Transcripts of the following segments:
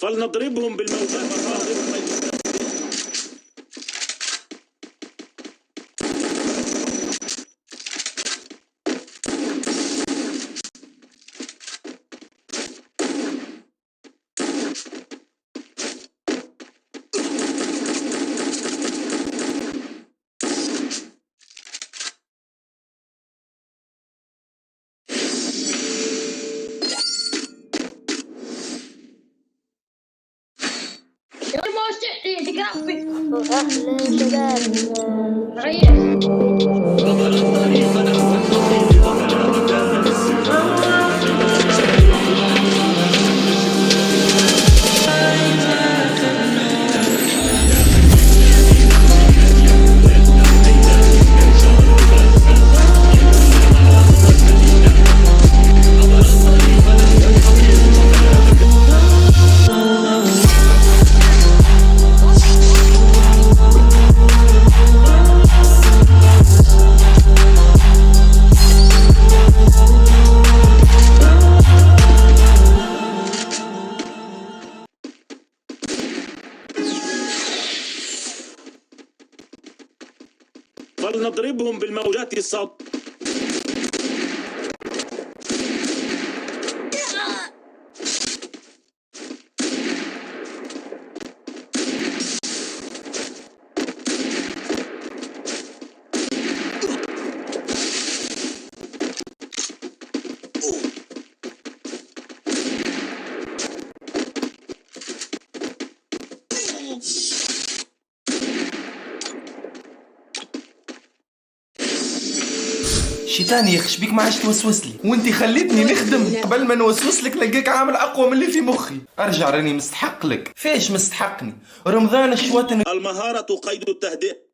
فلنضربهم بالموجات الصاعقة. أهلا شباب. فلنضربهم بالموجات الصوتية. شيطان يا اخي، بيك ما عادش توسوس لي وانت خليتني نخدم. قبل ما نوسوس لك لقاك عامل اقوى من اللي في مخي. ارجع، راني مستحق لك. فاش مستحقني؟ رمضان الشواطن. المهارة قيد التهدئة.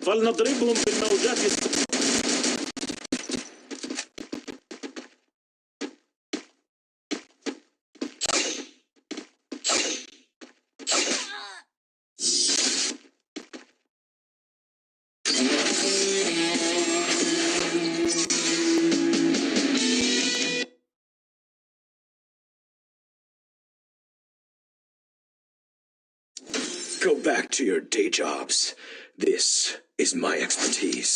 فلنضربهم بالموجات الصوتية. Go back to your day jobs. This is my expertise.